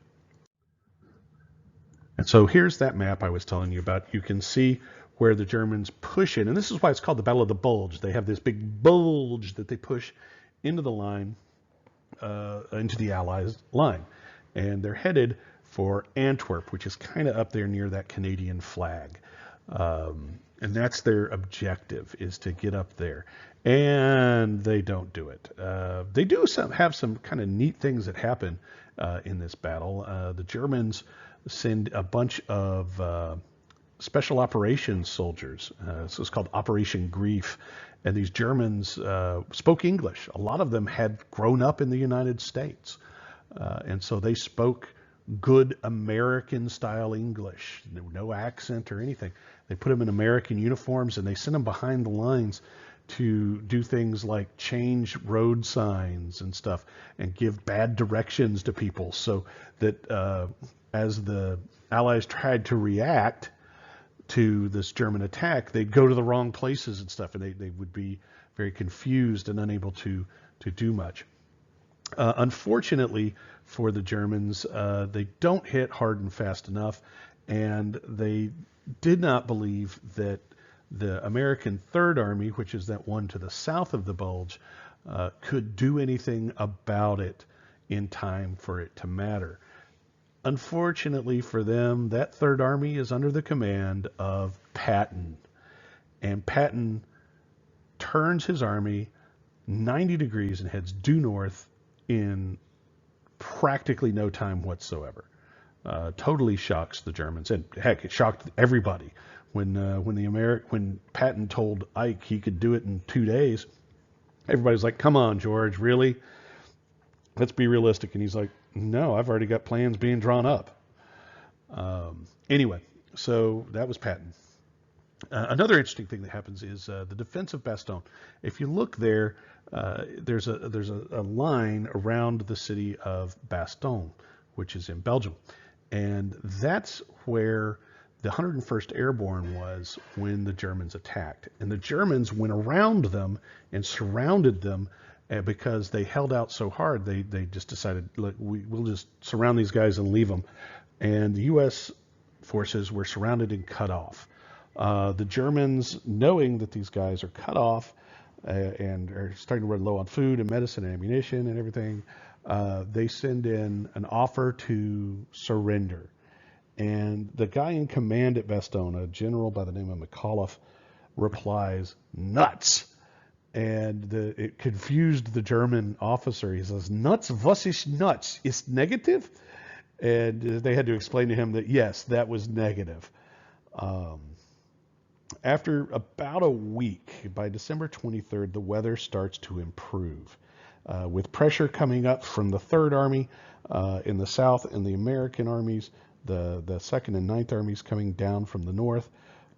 And so here's that map I was telling you about. You can see where the Germans push in, and this is why it's called the Battle of the Bulge. They have this big bulge that they push into the line, into the Allies' line. And they're headed for Antwerp, which is kind of up there near that Canadian flag. And that's their objective, is to get up there. And they don't do it. They do have some kind of neat things that happen in this battle. The Germans send a bunch of special operations soldiers. So it's called Operation Grief. And these Germans spoke English. A lot of them had grown up in the United States. And so they spoke good American style English, no accent or anything. They put them in American uniforms and they sent them behind the lines to do things like change road signs and stuff and give bad directions to people, so that as the Allies tried to react to this German attack, they'd go to the wrong places and stuff, and they would be very confused and unable to do much. Unfortunately for the Germans, they don't hit hard and fast enough, and they did not believe that the American Third Army, which is that one to the south of the Bulge, could do anything about it in time for it to matter. Unfortunately for them, that Third Army is under the command of Patton. And Patton turns his army 90 degrees and heads due north in practically no time whatsoever. Totally shocks the Germans, and heck, it shocked everybody when Patton told Ike he could do it in 2 days. Everybody's like, "Come on, George, really? Let's be realistic." And he's like, "No, I've already got plans being drawn up." Anyway, so that was Patton. Another interesting thing that happens is the defense of Bastogne. If you look there, there's a line around the city of Bastogne, which is in Belgium, and that's where the 101st Airborne was when the Germans attacked. And the Germans went around them and surrounded them because they held out so hard. They just decided, look, we'll just surround these guys and leave them. And the U.S. forces were surrounded and cut off. The Germans, knowing that these guys are cut off and are starting to run low on food and medicine and ammunition and everything, they send in an offer to surrender. And the guy in command at Bastogne, a general by the name of McAuliffe, replies, "Nuts." And it confused the German officer. He says, "Nuts? Was ist nuts? Ist negative?" And they had to explain to him that, yes, that was negative. After about a week, by December 23rd, the weather starts to improve. With pressure coming up from the Third Army in the south and the American armies, the Second and Ninth Armies coming down from the north,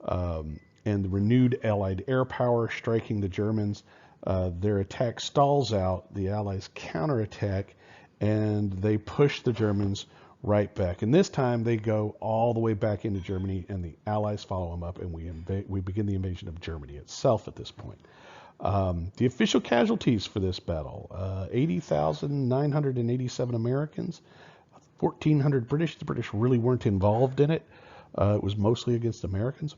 and the renewed Allied air power striking the Germans, their attack stalls out, the Allies counterattack, and they push the Germans right back. And this time they go all the way back into Germany, and the Allies follow them up, and we begin the invasion of Germany itself at this point. The official casualties for this battle, 80,987 Americans, 1,400 British. The British really weren't involved in it. It was mostly against Americans.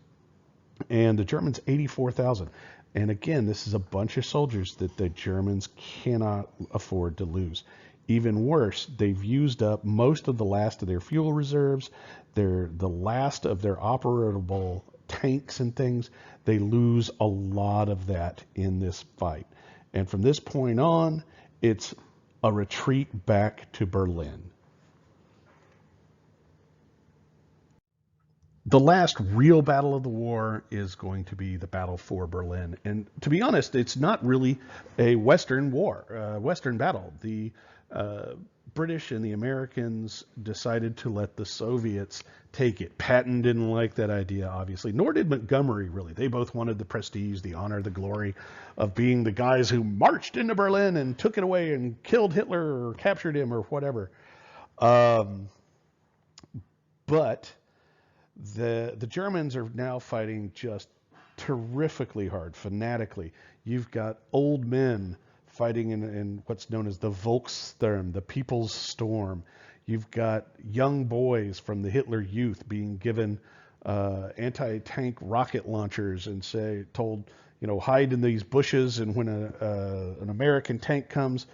And the Germans, 84,000. And again, this is a bunch of soldiers that the Germans cannot afford to lose. Even worse, they've used up most of the last of their fuel reserves. They're the last of their operable tanks and things. They lose a lot of that in this fight. And from this point on, it's a retreat back to Berlin. The last real battle of the war is going to be the battle for Berlin. And to be honest, it's not really a Western war, Western battle. The British and the Americans decided to let the Soviets take it. Patton didn't like that idea, obviously, nor did Montgomery, really. They both wanted the prestige, the honor, the glory of being the guys who marched into Berlin and took it away and killed Hitler or captured him or whatever. But the Germans are now fighting just terrifically hard, fanatically. You've got old men fighting in what's known as the Volkssturm, the People's Storm. You've got young boys from the Hitler Youth being given anti-tank rocket launchers and told, hide in these bushes, and when an American tank comes,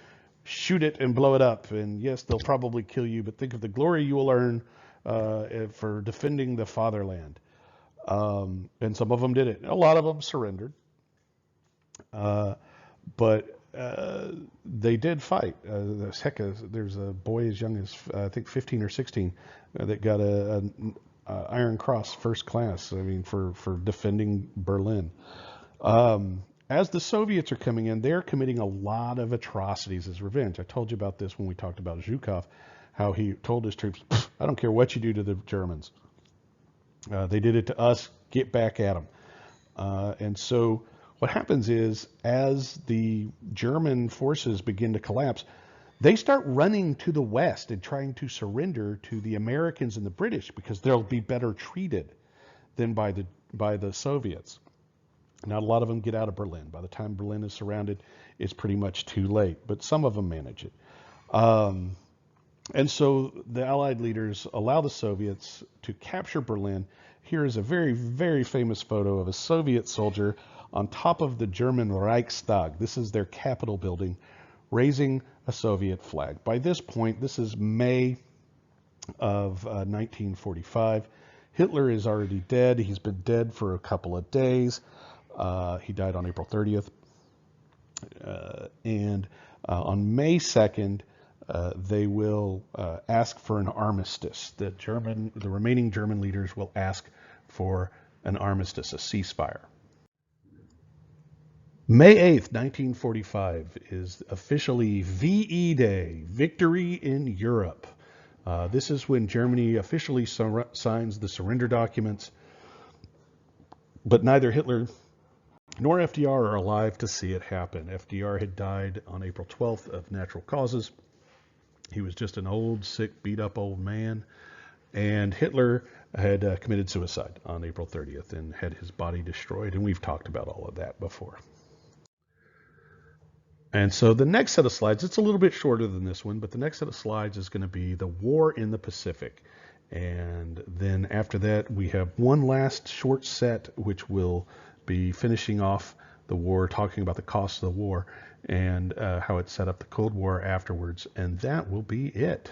shoot it and blow it up. And yes, they'll probably kill you, but think of the glory you will earn for defending the fatherland. And some of them did it. A lot of them surrendered. But they did fight. There's a boy as young as, I think, 15 or 16 that got Iron Cross First Class. I mean, for defending Berlin. As the Soviets are coming in, they're committing a lot of atrocities as revenge. I told you about this when we talked about Zhukov, how he told his troops, I don't care what you do to the Germans. They did it to us, get back at them. And so what happens is, as the German forces begin to collapse, they start running to the west and trying to surrender to the Americans and the British because they'll be better treated than by the Soviets. Not a lot of them get out of Berlin. By the time Berlin is surrounded, it's pretty much too late, but some of them manage it. And so the Allied leaders allow the Soviets to capture Berlin. Here is a very, very famous photo of a Soviet soldier on top of the German Reichstag. This is their Capitol building, raising a Soviet flag. By this point, this is May of 1945. Hitler is already dead. He's been dead for a couple of days. He died on April 30th. And on May 2nd, they will ask for an armistice. The remaining German leaders will ask for an armistice, a ceasefire. May 8th, 1945 is officially VE Day, Victory in Europe. This is when Germany officially signs the surrender documents, but neither Hitler nor FDR are alive to see it happen. FDR had died on April 12th of natural causes. He was just an old, sick, beat-up old man. And Hitler had committed suicide on April 30th and had his body destroyed. And we've talked about all of that before. And so the next set of slides, it's a little bit shorter than this one, but the next set of slides is going to be the war in the Pacific. And then after that, we have one last short set, which will be finishing off the war, talking about the cost of the war and how it set up the Cold War afterwards. And that will be it.